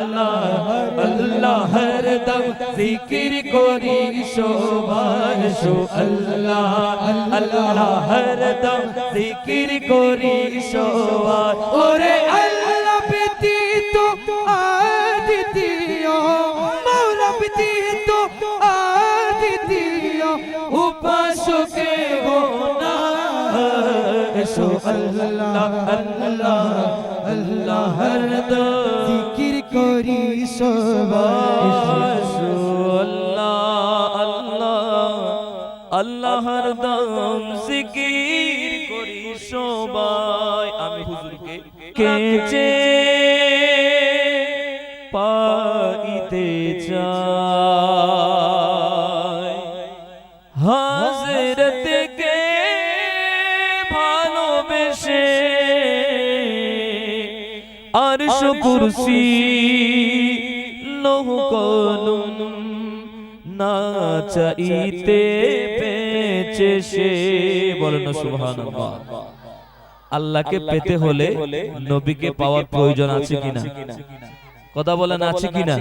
আল্লাহ আল্লাহ হরদম জিকির করি সবাই আল্লাহ আল্লাহ হরদম জিকির করি সবাই ওরে আল্লাহ ব্যতীত আদিতীয় মাওলা ব্যতীত আদিতীয় উপাসকে গোনা আল্লাহ আল্লাহ আল্লাহ হরদম জিকির করি সবাই আল্লাহ আল্লাহ আল্লাহ হরদম জিকির করি সবাই আমি হুজুরকে কেচে পাইতে চাই হযরতকে ভালোবেসে আরশ কুরসি লৌহ কলম না চাইতে পেয়েছে সে বলেন না সুবহানাল্লাহ আল্লাহকে পেতে হলে নবীকে পাওয়ার প্রয়োজন আছে কিনা কথা বলেন আছে কিনা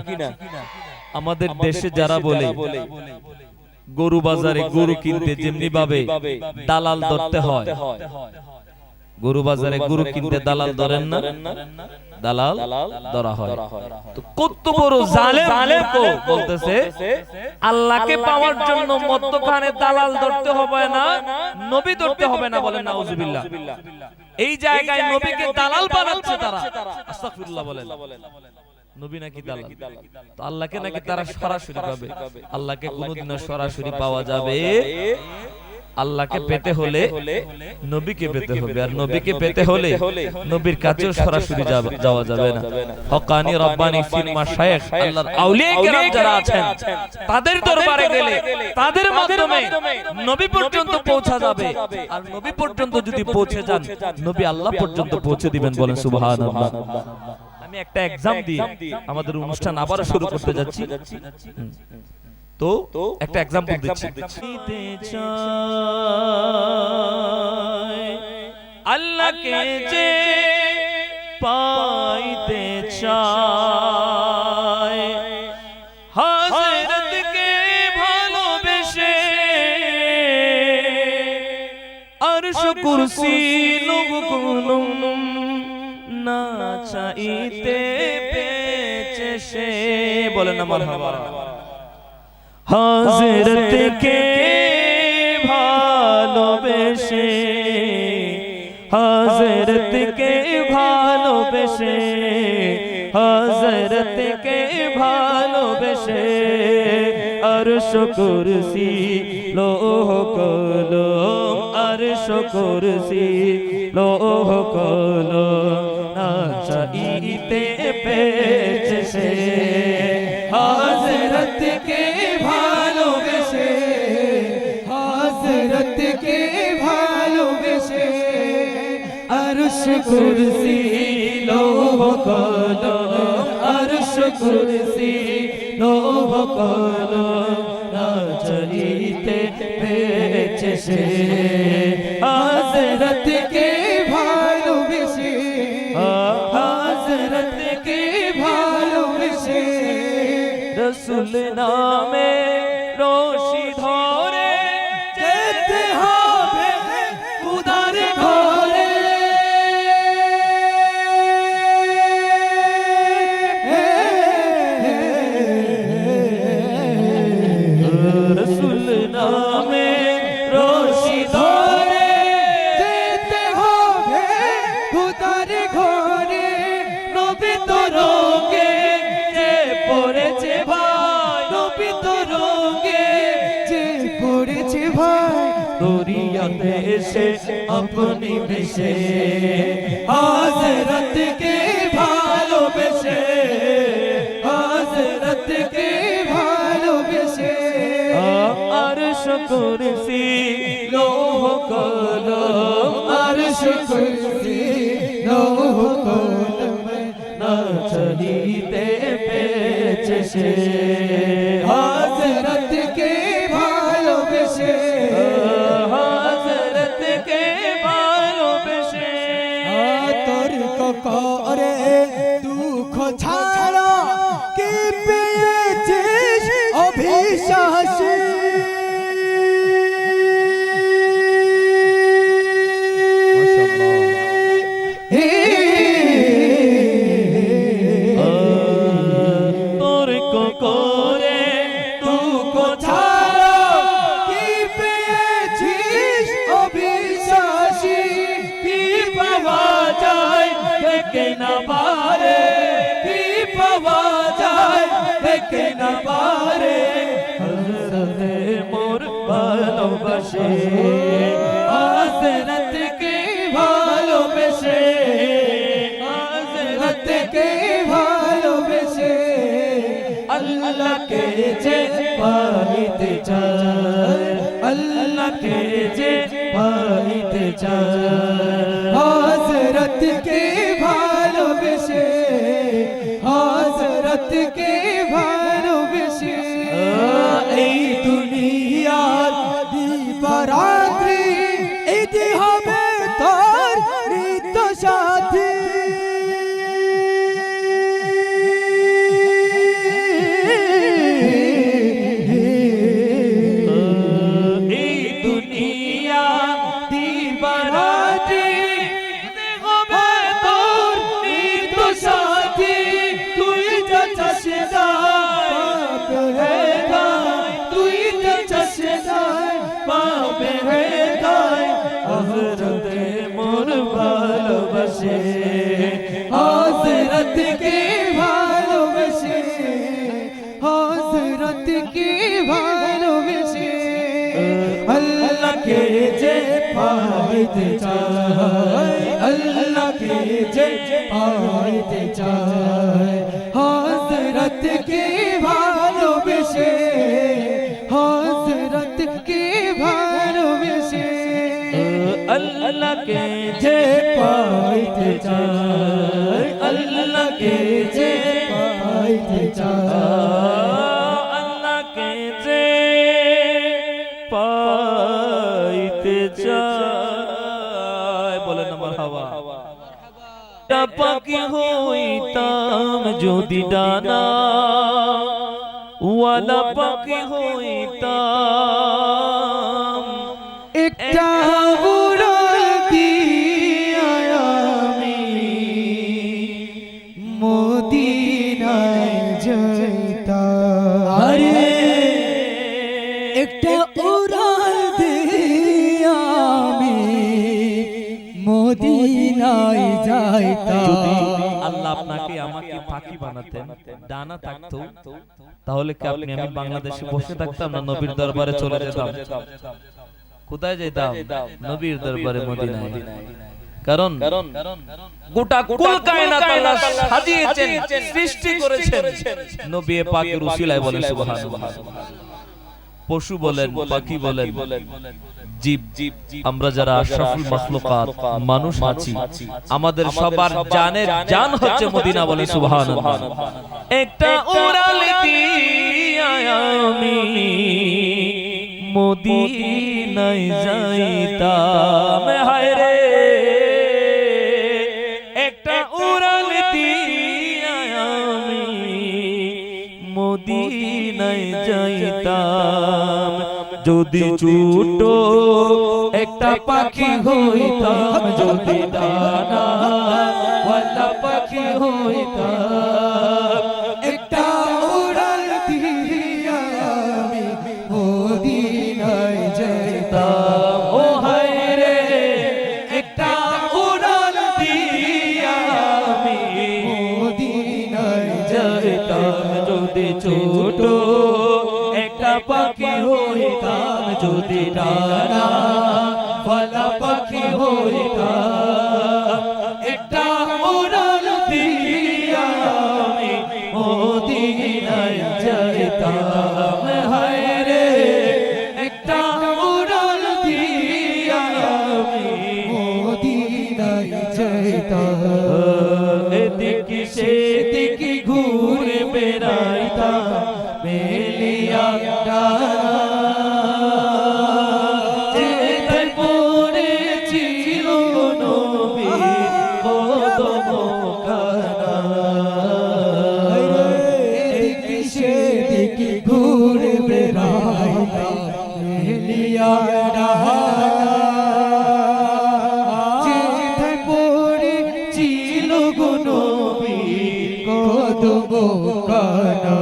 আমাদের দেশে যারা বলে গরু বাজারে গরু কিনতে যেমনি ভাবে দালাল ধরতে হয় গরু বাজারে গরু কিনতে দালাল ধরেন না দালাল ধরা হয় তো কত বড় জালেম বলতেছে আল্লাহকে পাওয়ার জন্য মধ্যখানে দালাল ধরতে হবে না নবী ধরতে হবে না বলেন নাউজুবিল্লাহ এই জায়গায় নবীকে দালাল বানাচ্ছে তারা আস্তাগফিরুল্লাহ বলেন নবী নাকি দালাল তো আল্লাহকে নাকি তারা সরাসরি পাবে আল্লাহকে কোনোদিনও সরাসরি পাওয়া যাবে আল্লাহকে পেতে হলে নবীকে পেতে হবে আর নবীকে পেতে হলে নবীর কাছেও সরাসরি যাওয়া যাবে না হকানি রব্বানি ফির মাশায়েখ আল্লাহর আউলিয়া কেরাম যারা আছেন তাদের দরবারে গেলে তাদের মাধ্যমে নবী পর্যন্ত পৌঁছা যাবে আর নবী পর্যন্ত যদি পৌঁছে যান নবী আল্লাহ পর্যন্ত পৌঁছে দিবেন বলেন সুবহানাল্লাহ আমি একটা एग्जाम দিয়ে আমাদের অনুষ্ঠান আবার শুরু করতে যাচ্ছি তো একটা एग्जांपल দিচ্ছি আল্লাহকে যে পাইতে চায় হযরতকে ভালোবেসে আরশ কুরসি লৌহ কলম না চাইতে পেয়েছে সে বলেন না মারহাবা হযরতকে ভালোবেসে হযরতকে ভালোবেসে হযরতকে ভালোবেসে আরশ কুরসি লৌহ কলম আরশ কুরসি লৌহ কলম না চাইতে পেয়েছে সে হযরতকে ভালোবেসে হযরতকে ভালোবেসে আরশ কুরসি লৌহ কলম আরশ কুরসি লৌহ কলম না চাইতে পেয়েছে সে হযরতকে ভালোবেসে হযরতকে ভালোবেসে রসুল নামে রশি ধরে যেতে হবে উদার ঘরে রসুল নামে রশি ধরে যেতে হবে উদার ঘরে নবী তো রোগে যে পড়েছে ভাই নবী তো রোগে যে পড়েছে ভাই দরিয়াতে এসে আপনি মিশে হযরতকে ভালোবেসে হযরতকে ভালোবেসে আরশ কুরসি লৌহ কলম আরশ কুরসি লৌহ কলম না চাইতে পেয়েছে সে হযরতকে ভালোবেসে হযরতকে ভালোবেসে তর্ক করে দুঃখ ছাড়া না পারে হযরতে মোর ভালোবাসে আখিরাতকে ভালোবেসে আখিরাতকে ভালোবেসে আল্লাহকে যে পাইতে চায় আল্লাহকে যে পাইতে চায় হযরতকে ভালোবেসে হযরতকে ভালোবেসে এই দুনিয়ার দিবারাত্রি এটি হবে তোর নিত্য সাথী এই দুনিয়া দিবারাত্রি এটি হবে তোর নিত্য সাথী তুই যা চাস তুই যা চাস পাবে গায় হযরতে মোর ভালোবাসে হযরতকে ভালোবাসে হযরতকে ভালোবাসে আল্লাহকে যে পাইতে চায় আল্লাহকে যে পাইতে চায় হযরতকে ভালোবেসে হযরতকে ভালোবেসে আল্লাহকে যে পাইতে চায় আল্লাহকে যে পাইতে চায় আল্লাহকে যে পাইতে চায় বলেন মারহাবা পাখি হইতাম যদি ডানা ওয়ালা পাখি হইতাম একটা উড়াল দিয়া আমি মদিনায় যাইতাম আরে একটা উড়াল দিয়া আমি মদিনায় যাইতাম যদি আল্লাহ আপনাকে আমাকে পাখি বানাতেন ডানা থাকতো তাহলে কি আপনি আমি বাংলাদেশে বসে থাকতাম না নবীর দরবারে চলে যেতাম কোথায় যেতাম নবীর দরবারে মদিনায় কারণ গোটা কুল কায়নাত আল্লাহ সাজিয়েছেন সৃষ্টি করেছেন নবী পাকের উসিলায় বলেন সুবহানাল্লাহ পশু বলেন পাখি বলেন জীব আমরা যারা আশরাফুল মাখলুকাত মানুষ আছি আমাদের সবার জানের জান হচ্ছে মদিনা বলে সুবহানাল্লাহ একটা উড়াল দিয়া আমি মদিনায় যাইতাম হায় রে একটা উড়াল দিয়া আমি মদিনায় যাইতাম যদি ছোট একটা পাখি হইতাম যদি ডানা ওয়ালা পাখি হইতাম একটা উড়াল দিয়া আমি মদিনায় যাইতাম ও হায় রে একটা উড়াল দিয়া আমি মদিনায় যাইতাম যদি ছোট একটা পাখি হইতাম যদি ডানা ওয়ালা পাখি হইতাম একটা উড়াল দিয়া আমি মদিনায় যাইতাম হায় রে একটা উড়াল দিয়া আমি মদিনায় যাইতাম এদিকে সেদিকে ঘুরে বেড়াইতাম মেলিয়া যেতে পড়েছিল নবী কদম খানা এদিকে সেদিকে ঘুরে বেড়াইতাম মেলিয়া যেতে পড়েছিল নবী কদম খানা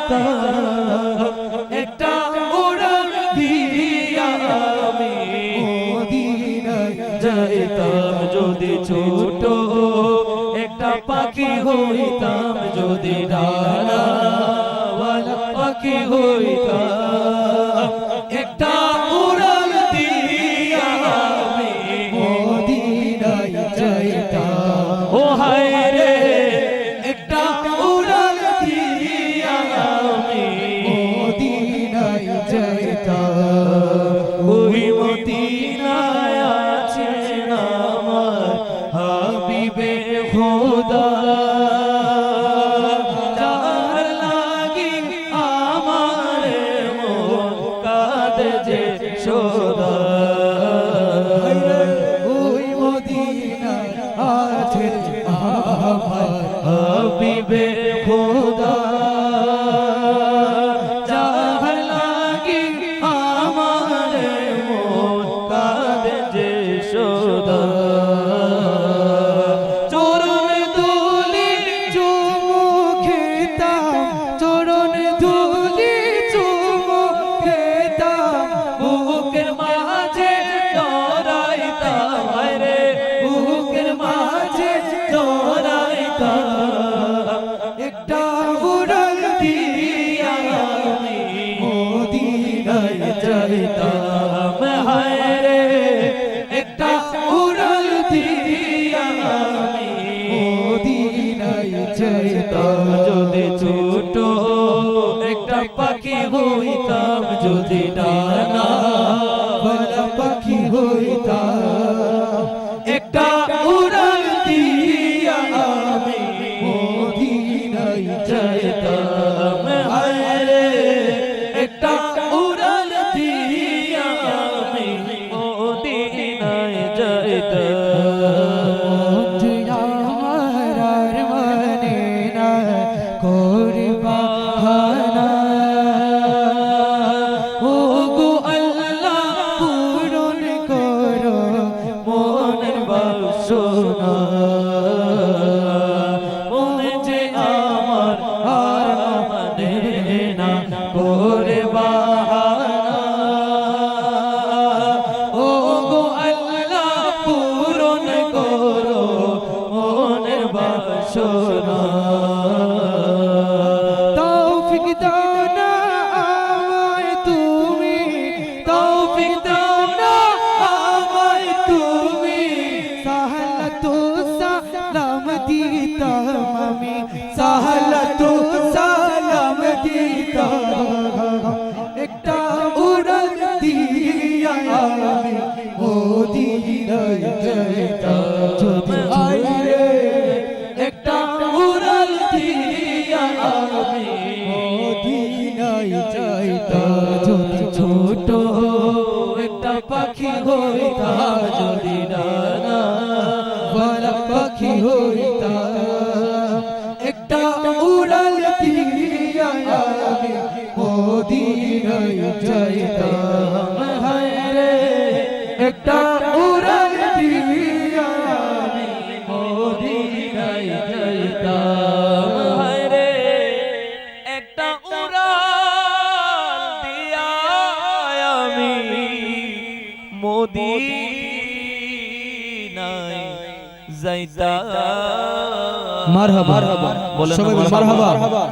যাইতাম একটা উড়াল দিয়া আমি মদিনায় যাইতাম যদি ছোট একটা পাখি হইতাম যদি ডানাওয়ালা পাখি হইতাম একটা উড়াল দিয়া আমি মদিনায় যাইতাম ও হায় রে একটা উড়াল দিয়া আমি মদিনায় যাইতাম ওই মদিনায় আছেন আমার হাবিবে খোদা যার লাগি আমার মন কাঁদে যে সদা ওই মদিনায় আছেন আমার হাবিবে খোদা যার লাগি আমার মন কাঁদে যে সদা চরণ দুলি চুমু খেতাম চরণ ধুলি চুমু খেতাম বুকের মাঝে জড়াইতাম রে বুকের মাঝে জড়াইতাম একটা উড়াল দিয়া আমি মদিনায় যাইতাম হায় রে একটা উড়াল দিয়া আমি মদিনায় যাইতাম যদি ছোট একটা পাখি হইতাম যদি ডানা বলা পাখি হইতাম একটা উড়াল দিয়া আমি মদিনায় যাইতাম হায় রে একটা উড়াল দিয়া আমি মদিনায় যাইতাম আমার আর মানে না করবা হানা ও গো আল্লাহ পূরণ করো মনের বাসনা মনে যে আমার আর মানে না করে বাহানা ও গো আল্লাহ পূরণ করো মনের বাসনা তৌফিক দাও না আমায় তুমি তৌফিক দাও না আমায় তুমি সাহালাতু সালাম দিতাম আমি সাহালাতু সালাম দিতাম একটা উড়াল দিয়া আমি মদিনায় যাইতাম যদি আইরে একটা উড়াল দিয়া আমি মদিনায় যাইতাম যদি ছোট একটা পাখি হইতাম যদি ডানা বলা পাখি হইতাম একটা উড়াল দিয়া আমি মদিনায় যাইতাম হায় রে একটা উড়াল দিয়া আমি মদিনায় যাইতাম হায় রে একটা উড়াল দিয়া আমি মদিনায় যাইতাম মারহাবা বলেন সবাই মারহাবা। মারহাবা